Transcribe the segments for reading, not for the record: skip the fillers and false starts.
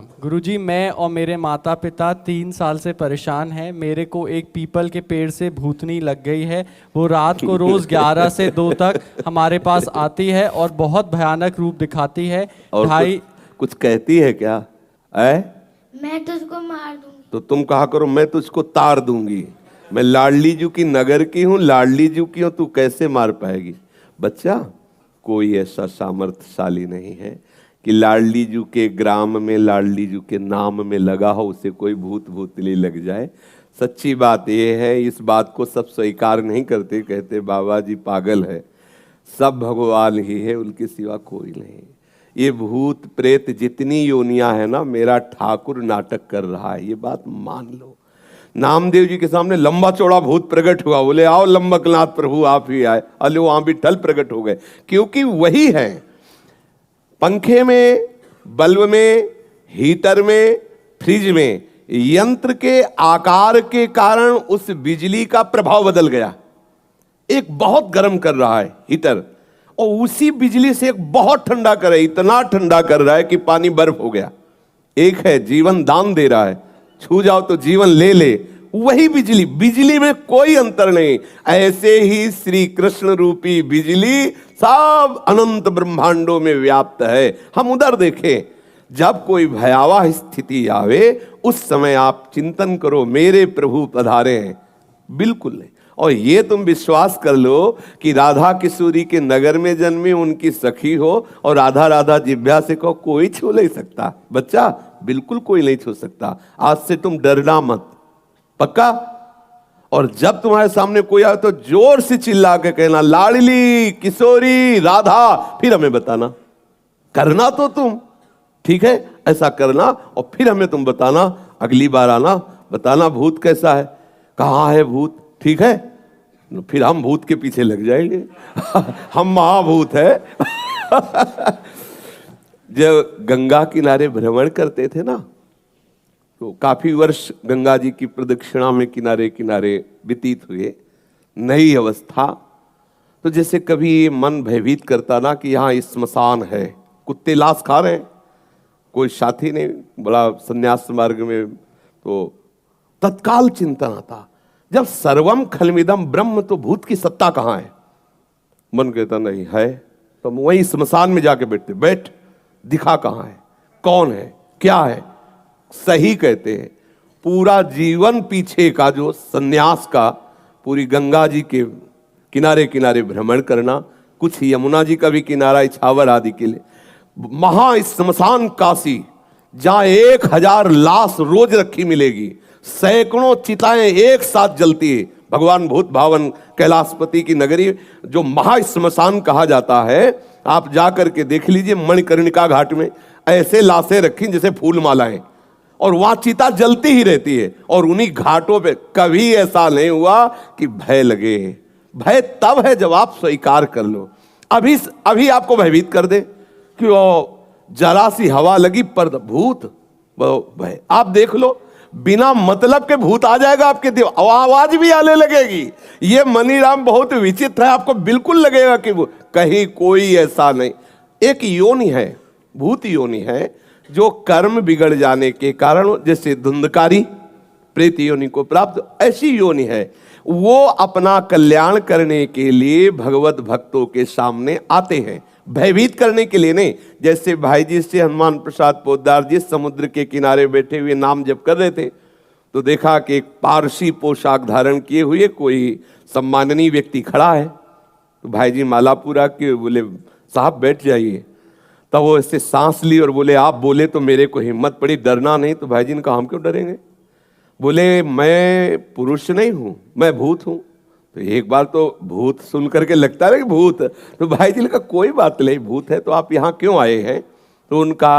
प्रणाम गुरुजी। मैं और मेरे माता पिता 3 साल से परेशान हैं। मेरे को एक पीपल के पेड़ से भूतनी लग गई है। वो रात को रोज 11 से 2 तक हमारे पास आती है और बहुत भयानक रूप दिखाती है। और कुछ कहती है क्या? मैं तुझको मार दूंगी। तो तुम कहा करो मैं तुझको तार दूंगी। मैं लाडली जू की नगर की हूँ, लाडली जू की हूँ, तू कैसे मार पाएगी? बच्चा, कोई ऐसा सामर्थ्यशाली नहीं है कि लाडली जू के ग्राम में, लाडली जू के नाम में लगा हो उसे कोई भूत भूतली लग जाए। सच्ची बात यह है, इस बात को सब स्वीकार नहीं करते, कहते बाबा जी पागल है, सब भगवान ही है, उनके सिवा कोई नहीं। ये भूत प्रेत जितनी योनियां है ना, मेरा ठाकुर नाटक कर रहा है, ये बात मान लो। नामदेव जी के सामने लंबा चौड़ा भूत प्रकट हुआ, बोले आओ लंबकनाथ प्रभु आप ही आए। अले वहां भी ठल प्रकट हो गए, क्योंकि वही है। पंखे में, बल्ब में, हीटर में, फ्रिज में यंत्र के आकार के कारण उस बिजली का प्रभाव बदल गया। एक बहुत गर्म कर रहा है हीटर, और उसी बिजली से एक बहुत ठंडा कर रहा है, इतना ठंडा कर रहा है कि पानी बर्फ हो गया। एक है जीवन दान दे रहा है, छू जाओ तो जीवन ले ले, वही बिजली, बिजली में कोई अंतर नहीं। ऐसे ही श्री कृष्ण रूपी बिजली सब अनंत ब्रह्मांडों में व्याप्त है। हम उधर देखें, जब कोई भयावह स्थिति आवे उस समय आप चिंतन करो मेरे प्रभु पधारे हैं, बिल्कुल नहीं। और ये तुम विश्वास कर लो कि राधा किशोरी के नगर में जन्मी, उनकी सखी हो और राधा राधा जिभ्या से कहो, कोई छू नहीं सकता। बच्चा, बिल्कुल कोई नहीं छू सकता। आज से तुम डरना मत, पक्का? और जब तुम्हारे सामने कोई आए तो जोर से चिल्ला के कहना लाडली किशोरी राधा, फिर हमें बताना। करना तो तुम, ठीक है, ऐसा करना और फिर हमें तुम बताना। अगली बार आना, बताना भूत कैसा है, कहाँ है भूत, ठीक है? फिर हम भूत के पीछे लग जाएंगे हम महाभूत है जब गंगा किनारे भ्रमण करते थे ना, तो काफी वर्ष गंगा जी की प्रदक्षिणा में किनारे किनारे व्यतीत हुए। नई अवस्था, तो जैसे कभी मन भयभीत करता ना कि यहाँ स्मशान है, कुत्ते लाश खा रहे हैं, कोई साथी नहीं, बड़ा संन्यास मार्ग में, तो तत्काल चिंतन आता, जब सर्वम खलमिदम ब्रह्म, तो भूत की सत्ता कहाँ है? मन कहता नहीं है, तो वही स्मशान में जाके बैठते, बैठ दिखा कहाँ है, कौन है, क्या है? सही कहते हैं। पूरा जीवन पीछे का जो सन्यास का, पूरी गंगा जी के किनारे किनारे भ्रमण करना, कुछ यमुना जी का भी किनारा इछावर आदि के लिए, महा स्मशान काशी, जहां 1000 लाश रोज रखी मिलेगी, सैकड़ों चिताएं एक साथ जलती है। भगवान भूत भावन कैलाशपति की नगरी जो महाश्मशान कहा जाता है, आप जाकर के देख लीजिए। मणिकर्णिका घाट में ऐसे लाशें रखी जैसे फूल मालाएं, और वहां चिता जलती ही रहती है। और उन्हीं घाटों पे कभी ऐसा नहीं हुआ कि भय लगे। भय तब है जब आप स्वीकार कर लो। अभी आपको भयभीत कर दे कि वो जरा सी हवा लगी पर भूत, भय। आप देख लो, बिना मतलब के भूत आ जाएगा आपके दिल, आवाज भी आने लगेगी। ये मनीराम बहुत विचित्र है, आपको बिल्कुल लगेगा कि वो कहीं कोई ऐसा नहीं। एक योनि है, भूत योनि है, जो कर्म बिगड़ जाने के कारण, जैसे धुंधकारी प्रेत योनि को प्राप्त, ऐसी योनि है। वो अपना कल्याण करने के लिए भगवत भक्तों के सामने आते हैं, भयभीत करने के लिए नहीं। जैसे भाई जी से हनुमान प्रसाद पोद्दार जी समुद्र के किनारे बैठे हुए नाम जप कर रहे थे, तो देखा कि एक पारसी पोशाक धारण किए हुए कोई सम्माननीय व्यक्ति खड़ा है। तो भाई जी माला पूरा के बोले साहब बैठ जाइए। तब वो ऐसे सांस ली और बोले आप बोले तो मेरे को हिम्मत पड़ी, डरना नहीं। तो भाई जी ने कहा हम क्यों डरेंगे? बोले मैं पुरुष नहीं हूं, मैं भूत हूं। तो एक बार तो भूत सुन करके लगता है कि भूत, तो भाई जी ने कहा कोई बात नहीं, भूत है तो आप यहाँ क्यों आए हैं? तो उनका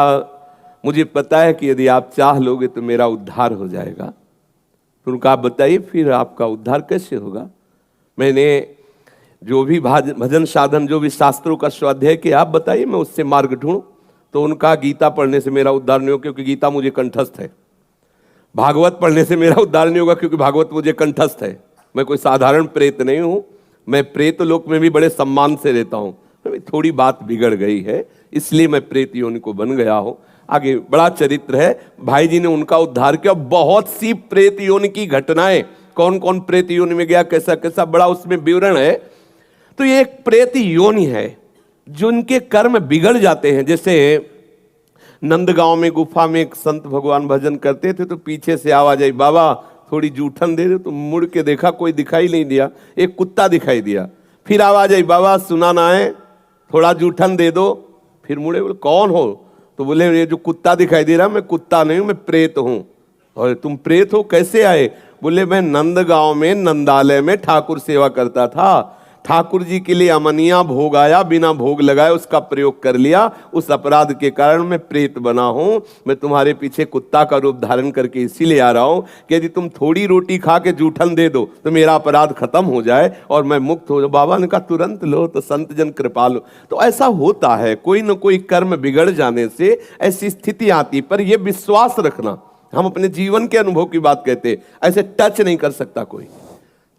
मुझे पता है कि यदि आप चाह लोगे तो मेरा उद्धार हो जाएगा। तो उनका आप बताइए फिर आपका उद्धार कैसे होगा? मैंने जो भी भजन साधन, जो भी शास्त्रों का स्वाध्याय किया, आप बताइए मैं उससे मार्ग ढूंढूं। तो उनका गीता पढ़ने से मेरा उद्धार नहीं होगा क्योंकि गीता मुझे कंठस्थ है, भागवत पढ़ने से मेरा उद्धार नहीं होगा क्योंकि भागवत मुझे कंठस्थ है। मैं कोई साधारण प्रेत नहीं हूं, मैं प्रेत लोक में भी बड़े सम्मान से रहता हूं। थोड़ी बात बिगड़ गई है, इसलिए मैं प्रेत योनि को बन गया हूं। आगे बड़ा चरित्र है, भाई जी ने उनका उद्धार किया। बहुत सी प्रेत योनि की घटनाएं, कौन कौन प्रेत योनि में गया, कैसा कैसा, बड़ा उसमें विवरण है। तो ये एक प्रेत योनि है जिनके कर्म बिगड़ जाते हैं। जैसे नंदगांव में गुफा में एक संत भगवान भजन करते थे, तो पीछे से आवाज आई, बाबा थोड़ी जूठन दे दे। तो मुड़ के देखा, कोई दिखाई नहीं दिया, एक कुत्ता दिखाई दिया। फिर आवाज आई, बाबा सुना ना है, थोड़ा जूठन दे दो। फिर मुड़े, बोले कौन हो? तो बोले ये जो कुत्ता दिखाई दे रहा, मैं कुत्ता नहीं हूं, मैं प्रेत हूं। और तुम प्रेत हो, कैसे आए? बोले मैं नंदगांव में नंदालय में ठाकुर सेवा करता था, ठाकुर जी के लिए अमनिया भोग आया, बिना भोग लगाए उसका प्रयोग कर लिया, उस अपराध के कारण मैं प्रेत बना हूं। मैं तुम्हारे पीछे कुत्ता का रूप धारण करके इसीलिए आ रहा हूं कि यदि तुम थोड़ी रोटी खा के जूठन दे दो तो मेरा अपराध खत्म हो जाए और मैं मुक्त हो जाऊं। बाबा ने कहा तुरंत लो, तो संत जन कृपा लो। तो ऐसा होता है, कोई न कोई कर्म बिगड़ जाने से ऐसी स्थिति आती। पर यह विश्वास रखना, हम अपने जीवन के अनुभव की बात कहते, ऐसे टच नहीं कर सकता कोई।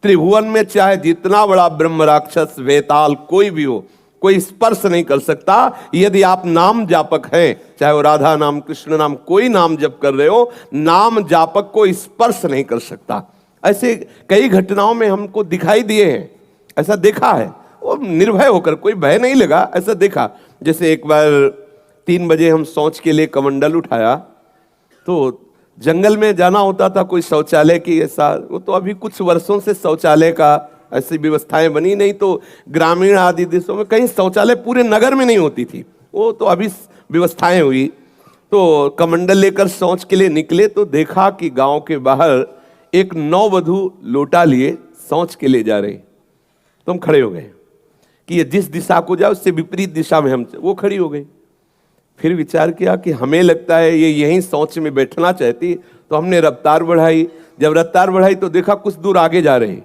त्रिभुवन में चाहे जितना बड़ा ब्रह्म राक्षस वेताल कोई भी हो, कोई स्पर्श नहीं कर सकता। यदि आप नाम जापक हैं, चाहे वो राधा नाम, कृष्ण नाम, कोई नाम जप कर रहे हो, नाम जापक को स्पर्श नहीं कर सकता। ऐसे कई घटनाओं में हमको दिखाई दिए हैं, ऐसा देखा है। वो निर्भय होकर, कोई भय नहीं लगा, ऐसा देखा। जैसे एक बार 3 बजे हम शौच के लिए कमंडल उठाया, तो जंगल में जाना होता था, कोई शौचालय की ऐसा, वो तो अभी कुछ वर्षों से शौचालय का ऐसी व्यवस्थाएं बनी नहीं। तो ग्रामीण आदि देशों में कहीं शौचालय पूरे नगर में नहीं होती थी, वो तो अभी व्यवस्थाएं हुई। तो कमंडल लेकर शौच के लिए निकले, तो देखा कि गांव के बाहर एक नववधू लोटा लिए शौच के लिए जा रही। तो हम खड़े हो गए कि ये जिस दिशा को जाए उससे विपरीत दिशा में हम, वो खड़ी हो गई। फिर विचार किया कि हमें लगता है ये यहीं शौच में बैठना चाहती, तो हमने रफ्तार बढ़ाई। जब रफ्तार बढ़ाई तो देखा कुछ दूर आगे जा रही,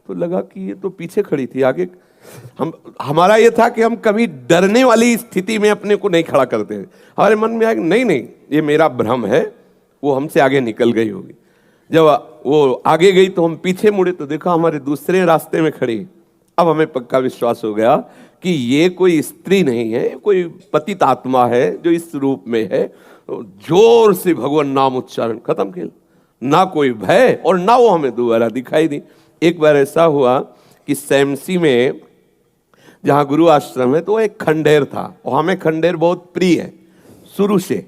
तो लगा कि ये तो पीछे खड़ी थी, आगे। हमारा ये था कि हम कभी डरने वाली स्थिति में अपने को नहीं खड़ा करते। हमारे मन में आया नहीं नहीं, ये मेरा भ्रम है, वो हमसे आगे निकल गई होगी। जब वो आगे गई तो हम पीछे मुड़े, तो देखा हमारे दूसरे रास्ते में खड़ी। अब हमें पक्का विश्वास हो गया कि ये कोई स्त्री नहीं है, कोई पतित आत्मा है जो इस रूप में है। जोर से भगवान नाम उच्चारण, खत्म खेल। ना कोई भय और ना वो हमें दोबारा दिखाई दी। एक बार ऐसा हुआ कि सैमसी में जहाँ गुरु आश्रम है, तो एक खंडेर था, और हमें खंडेर बहुत प्रिय है शुरू से।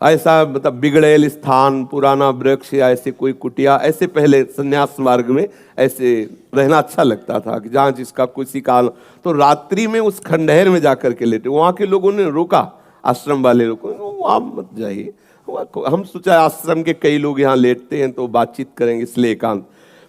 ऐसा मतलब बिगड़ेल स्थान, पुराना वृक्ष या ऐसे कोई कुटिया, ऐसे पहले संन्यास मार्ग में ऐसे रहना अच्छा लगता था कि जहाँ जिसका किसी काल। तो रात्रि में उस खंडहर में जाकर के लेटे, वहाँ के लोगों ने रोका, आश्रम वाले लोगों ने, वहाँ मत जाइए। हम सोचा आश्रम के कई लोग यहाँ लेटते हैं तो बातचीत करेंगे, इसलिए एकांत।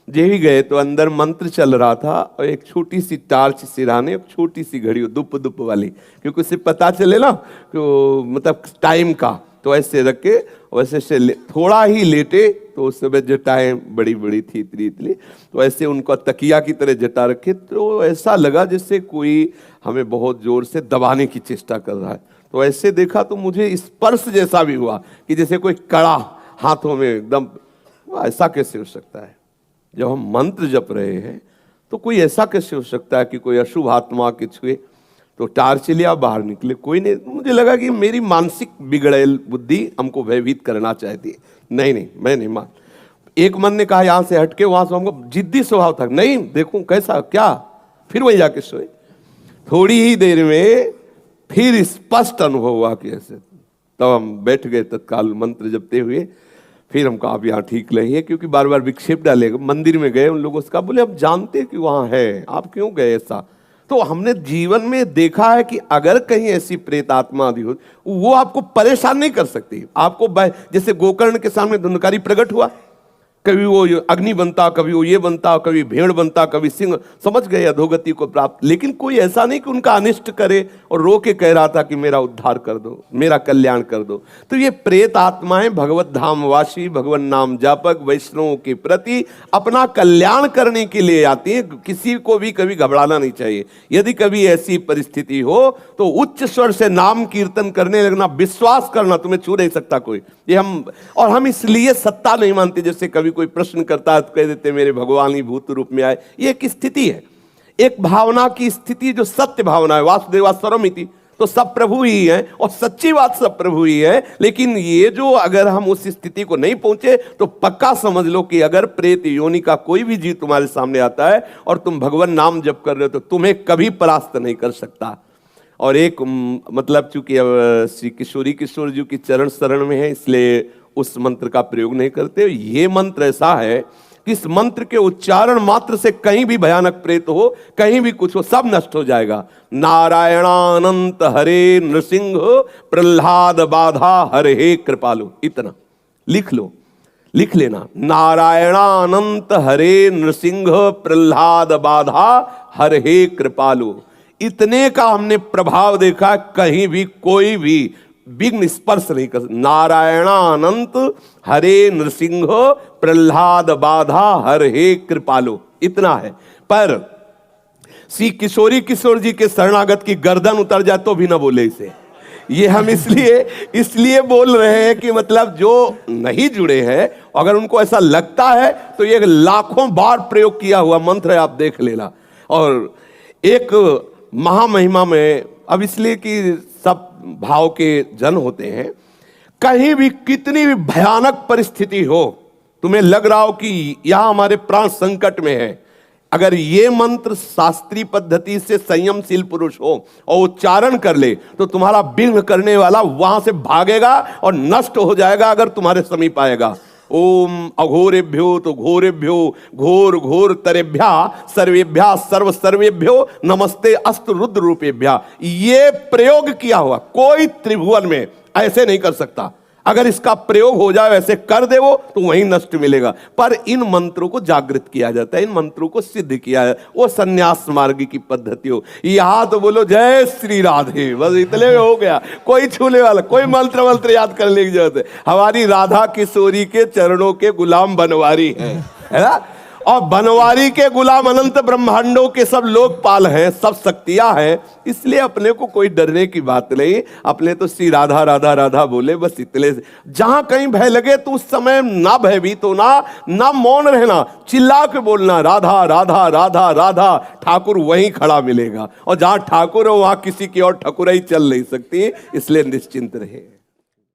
यही गए तो अंदर मंत्र चल रहा था, और एक छोटी सी टार्च सिराने, एक छोटी सी घड़ी दुप दुप वाली, क्योंकि उससे पता चले ना तो मतलब टाइम का। तो ऐसे रख के वैसे से थोड़ा ही लेटे, तो उस समय जटाएं बड़ी बड़ी थी, इतनी इतनी, तो ऐसे उनको तकिया की तरह जटा रखे। तो ऐसा लगा जैसे कोई हमें बहुत जोर से दबाने की चेष्टा कर रहा है। तो ऐसे देखा तो मुझे स्पर्श जैसा भी हुआ कि जैसे कोई कड़ा हाथों में एकदम। ऐसा कैसे हो सकता है? जब हम मंत्र जप रहे हैं तो कोई ऐसा कैसे हो सकता है कि कोई अशुभ आत्मा के छुए? तो टार्च लिया, बाहर निकले, कोई नहीं। मुझे लगा कि मेरी मानसिक बिगड़ेल बुद्धि हमको भयभीत करना चाहती है। नहीं नहीं, मैं नहीं मान। एक मन ने कहा यहाँ से हटके, वहां से हमको जिद्दी स्वभाव था, नहीं देखूं कैसा क्या। फिर वही जाके सोए। थोड़ी ही देर में फिर स्पष्ट अनुभव हुआ कि ऐसे। तब हम बैठ गए तत्काल मंत्र जपते हुए। फिर हम कहा आप यहाँ ठीक नहीं है, क्योंकि बार बार विक्षेप डालेगा। मंदिर में गए, उन लोगों से कहा, बोले आप जानते कि वहाँ है, आप क्यों गए ऐसा? तो हमने जीवन में देखा है कि अगर कहीं ऐसी प्रेत आत्मा आदि हो, वो आपको परेशान नहीं कर सकती। आपको जैसे गोकर्ण के सामने धुंधकारी प्रकट हुआ, कभी वो अग्नि बनता, कभी वो ये बनता, कभी भेड़ बनता, कभी सिंह, समझ गए अधोगति को प्राप्त। लेकिन कोई ऐसा नहीं कि उनका अनिष्ट करे और रो के कह रहा था कि मेरा उद्धार कर दो, मेरा कल्याण कर दो। तो ये प्रेत आत्माएं भगवत धाम वासी, भगवान नाम जापक, वैष्णवों के प्रति अपना कल्याण करने के लिए आती है। किसी को भी कभी घबराना नहीं चाहिए। यदि कभी ऐसी परिस्थिति हो तो उच्च स्वर से नाम कीर्तन करने लगना, विश्वास करना, तुम्हें छू नहीं सकता कोई। ये हम इसलिए सत्ता नहीं मानते। जैसे कभी कोई प्रश्न करता है तो कह देते मेरे भगवान ही भूत रूप में आए। ये एक स्थिति है, एक भावना की स्थिति जो सत्य भावना है। वासुदेवा सर्वमिति, तो सब प्रभु ही है, और सच्ची बात सब प्रभु ही है। लेकिन ये जो अगर हम उस स्थिति को नहीं पहुंचे तो पक्का समझ लो कि अगर प्रेत योनि का कोई भी जीव तुम्हारे सामने आता है और तुम भगवान नाम जप कर रहे हो तो तुम्हें कभी परास्त नहीं कर सकता। और एक मतलब चूंकि अब श्री किशोरी किशोर जी की चरण शरण में है इसलिए उस मंत्र का प्रयोग नहीं करते। ये मंत्र ऐसा है कि इस मंत्र के उच्चारण मात्र से कहीं भी भयानक प्रेत हो, कहीं भी कुछ हो, सब नष्ट हो जाएगा। नारायणानंत हरे नृसिंह प्रहलाद बाधा हरे कृपालु, इतना लिख लो, लिख लेना। नारायणानंत हरे नृसिंह प्रहलाद बाधा हरे कृपालु, इतने का हमने प्रभाव देखा। कहीं भी कोई भी विघ्न स्पर्श नहीं कर। नारायणानंत हरे नृसिंह प्रहलाद बाधा हरे कृपालु, इतना है। पर श्री किशोरी किशोर जी के शरणागत की गर्दन उतर जाए तो भी ना बोले इसे। ये हम इसलिए बोल रहे हैं कि मतलब जो नहीं जुड़े हैं, अगर उनको ऐसा लगता है तो ये लाखों बार प्रयोग किया हुआ मंत्र है, आप देख लेना। और एक महामहिमा में, अब इसलिए कि सब भाव के जन होते हैं, कहीं भी कितनी भी भयानक परिस्थिति हो, तुम्हें लग रहा हो कि यहां हमारे प्राण संकट में है, अगर ये मंत्र शास्त्रीय पद्धति से संयमशील पुरुष हो और उच्चारण कर ले तो तुम्हारा विघ्न करने वाला वहां से भागेगा और नष्ट हो जाएगा अगर तुम्हारे समीप आएगा। ओम अघोरेभ्यो तो घोरेभ्यो घोर घोर तरेभ्या सर्वेभ्या सर्व सर्वेभ्यो नमस्ते अस्त रुद्र रूपेभ्या। ये प्रयोग किया हुआ कोई त्रिभुवन में ऐसे नहीं कर सकता। अगर इसका प्रयोग हो जाए वैसे कर दे वो तो वहीं नष्ट मिलेगा। पर इन मंत्रों को जागृत किया जाता है, इन मंत्रों को सिद्ध किया जाता है, वो संन्यास मार्ग की पद्धति हो। यहां तो बोलो जय श्री राधे, बस इतने में हो गया। कोई छूने वाला, कोई मंत्र याद करने की जरूरत है। हमारी राधा किशोरी के चरणों के गुलाम बनवारी है ना, और बनवारी के गुलाम अनंत ब्रह्मांडों के सब लोकपाल हैं, सब शक्तियां हैं। इसलिए अपने को कोई डरने की बात नहीं। अपने तो श्री राधा राधा राधा बोले, बस इतने से। जहां कहीं भय लगे तो उस समय ना भयभीत होना, ना मौन रहना, चिल्ला के बोलना राधा राधा राधा राधा। ठाकुर वहीं खड़ा मिलेगा, और जहां ठाकुर हो वहां किसी की और ठकुराई चल नहीं सकती। इसलिए निश्चिंत रहे।